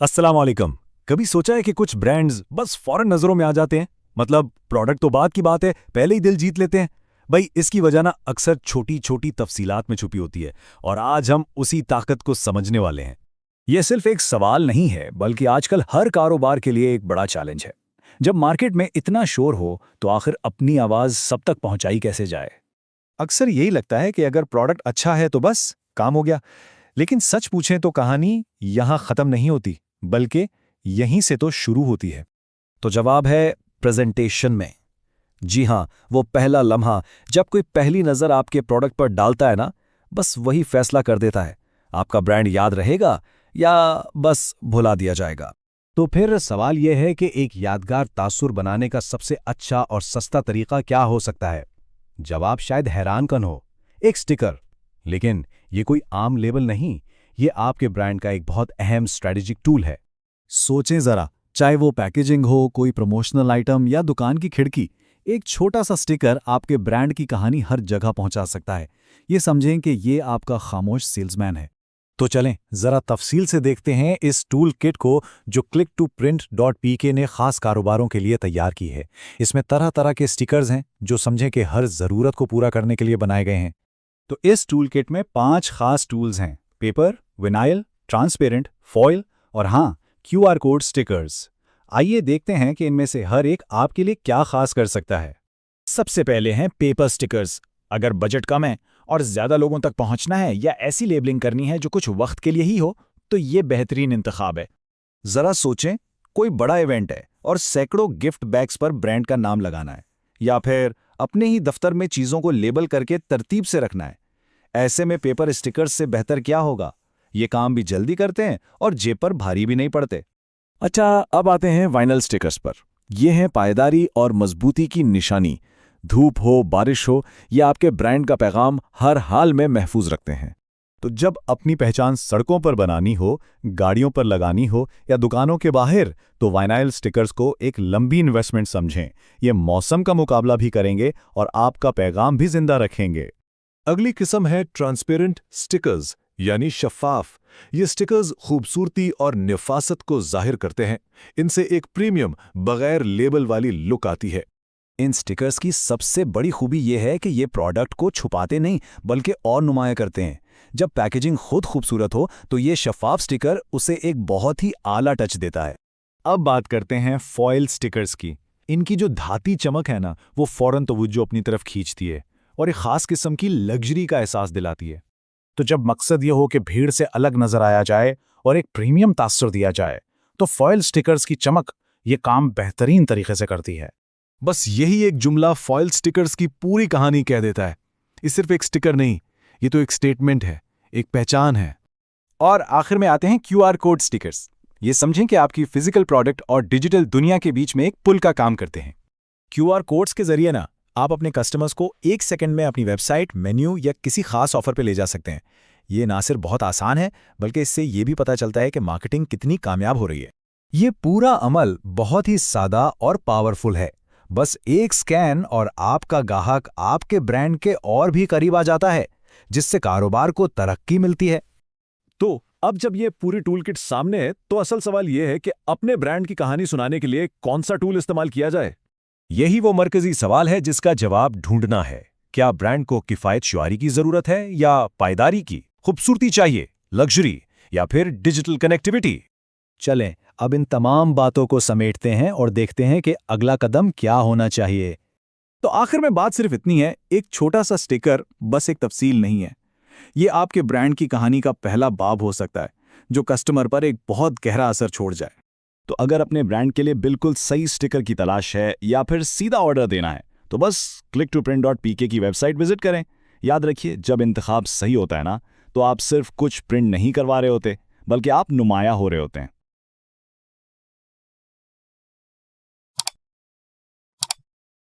अस्सलाम वालेकुम। कभी सोचा है कि कुछ ब्रांड्स बस फौरन नजरों में आ जाते हैं? मतलब प्रोडक्ट तो बाद की बात है, पहले ही दिल जीत लेते हैं। भाई इसकी वजह ना अक्सर छोटी छोटी तफसीलात में छुपी होती है, और आज हम उसी ताकत को समझने वाले हैं। यह सिर्फ एक सवाल नहीं है, बल्कि आजकल हर कारोबार के लिए एक बड़ा चैलेंज है। जब मार्केट में इतना शोर हो, तो आखिर अपनी आवाज सब तक पहुंचाई कैसे जाए? अक्सर यही लगता है कि अगर प्रोडक्ट अच्छा है तो बस काम हो गया। लेकिन सच पूछें तो कहानी यहाँ खत्म नहीं होती, बल्कि यहीं से तो शुरू होती है। तो जवाब है प्रेजेंटेशन में। जी हाँ, वो पहला लम्हा जब कोई पहली नज़र आपके प्रोडक्ट पर डालता है ना, बस वही फैसला कर देता है आपका ब्रांड याद रहेगा या बस भुला दिया जाएगा। तो फिर सवाल यह है कि एक यादगार तासुर बनाने का सबसे अच्छा और सस्ता तरीका क्या हो सकता है? जवाब शायद हैरानकन हो, एक स्टिकर। लेकिन ये कोई आम लेबल नहीं, ये आपके ब्रांड का एक बहुत अहम स्ट्रेटेजिक टूल है। सोचें जरा, चाहे वो पैकेजिंग हो, कोई प्रमोशनल आइटम या दुकान की खिड़की, एक छोटा सा स्टिकर आपके ब्रांड की कहानी हर जगह पहुंचा सकता है। ये समझें कि ये आपका खामोश सेल्समैन है। तो चलें जरा तफसील से देखते हैं इस टूल किट को जो click2print.pk ने खास कारोबारों के लिए तैयार की है। इसमें तरह तरह के स्टिकर्स हैं जो समझें कि हर ज़रूरत को पूरा करने के लिए बनाए गए हैं। तो इस टूल किट में 5 खास टूल्स हैं: पेपर, विनाइल, ट्रांसपेरेंट, फॉयल और हाँ, QR कोड स्टिकर्स। आइए देखते हैं कि इनमें से हर एक आपके लिए क्या खास कर सकता है। सबसे पहले हैं पेपर स्टिकर्स। अगर बजट कम है और ज़्यादा लोगों तक पहुंचना है या ऐसी लेबलिंग करनी है जो कुछ वक्त के लिए ही हो, तो ये बेहतरीन इंतखाब है। जरा सोचें, कोई बड़ा इवेंट है और सैकड़ों गिफ्ट बैग्स पर ब्रांड का नाम लगाना है, या फिर अपने ही दफ्तर में चीज़ों को लेबल करके तरतीब से रखना है। ऐसे में पेपर स्टिकर्स से बेहतर क्या होगा? ये काम भी जल्दी करते हैं और जेब पर भारी भी नहीं पड़ते। अच्छा, अब आते हैं वाइनल स्टिकर्स पर। ये हैं पायदारी और मजबूती की निशानी। धूप हो, बारिश हो, ये आपके ब्रांड का पैगाम हर हाल में महफूज रखते हैं। तो जब अपनी पहचान सड़कों पर बनानी हो, गाड़ियों पर लगानी हो या दुकानों के बाहर, तो वाइनाइल स्टिकर्स को एक लंबी इन्वेस्टमेंट समझें। ये मौसम का मुकाबला भी करेंगे और आपका पैगाम भी जिंदा रखेंगे। अगली किस्म है ट्रांसपेरेंट स्टिकर्स, यानी शफाफ। ये स्टिकर्स खूबसूरती और निफासत को जाहिर करते हैं। इनसे एक प्रीमियम बगैर लेबल वाली लुक आती है। इन स्टिकर्स की सबसे बड़ी खूबी ये है कि ये प्रोडक्ट को छुपाते नहीं, बल्कि और नुमाया करते हैं। जब पैकेजिंग खुद खूबसूरत हो, तो ये शफाफ स्टिकर उसे एक बहुत ही आला टच देता है। अब बात करते हैं फॉयल स्टिकर्स की। इनकी जो धाती चमक है ना, वो फौरन तवज्जो अपनी तरफ खींचती है और एक खास किस्म की लग्जरी का एहसास दिलाती है। तो जब मकसद ये हो कि भीड़ से अलग नजर आया जाए और एक प्रीमियम तासुर दिया जाए, तो फॉयल स्टिकर्स की चमक ये काम बेहतरीन तरीके से करती है। बस यही एक जुमला फॉयल स्टिकर्स की पूरी कहानी कह देता है। ये सिर्फ एक स्टिकर नहीं, ये तो एक स्टेटमेंट है, एक पहचान है। और आखिर में आते हैं QR कोड स्टिकर्स। ये समझें कि आपकी फिजिकल प्रोडक्ट और डिजिटल दुनिया के बीच में एक पुल का काम करते हैं। QR कोड्स के जरिए ना आप अपने कस्टमर्स को 1 सेकंड में अपनी वेबसाइट, मेन्यू या किसी खास ऑफर पे ले जा सकते हैं। ये ना सिर्फ बहुत आसान है, बल्कि इससे ये भी पता चलता है कि मार्केटिंग कितनी कामयाब हो रही है। ये पूरा अमल बहुत ही सादा और पावरफुल है। बस एक स्कैन और आपका ग्राहक आपके ब्रांड के और भी करीब आ जाता है, जिससे कारोबार को तरक्की मिलती है। तो अब जब ये पूरी टूल किट सामने है, तो असल सवाल ये है कि अपने ब्रांड की कहानी सुनाने के लिए कौन सा टूल इस्तेमाल किया जाए। यही वो मरकजी सवाल है जिसका जवाब ढूंढना है। क्या ब्रांड को किफायत शुआरी की जरूरत है या पायदारी की? खूबसूरती चाहिए, लग्जरी, या फिर डिजिटल कनेक्टिविटी? चलें अब इन तमाम बातों को समेटते हैं और देखते हैं कि अगला कदम क्या होना चाहिए। तो आखिर में बात सिर्फ इतनी है, एक छोटा सा स्टिकर बस एक तफसील नहीं है। ये आपके ब्रांड की कहानी का पहला बाब हो सकता है, जो कस्टमर पर एक बहुत गहरा असर छोड़ जाए। तो अगर अपने ब्रांड के लिए बिल्कुल सही स्टिकर की तलाश है या फिर सीधा ऑर्डर देना है, तो बस click2print.pk की वेबसाइट विजिट करें। याद रखिए, जब इंतखाब सही होता है ना, तो आप सिर्फ कुछ प्रिंट नहीं करवा रहे होते, बल्कि आप नुमाया हो रहे होते हैं।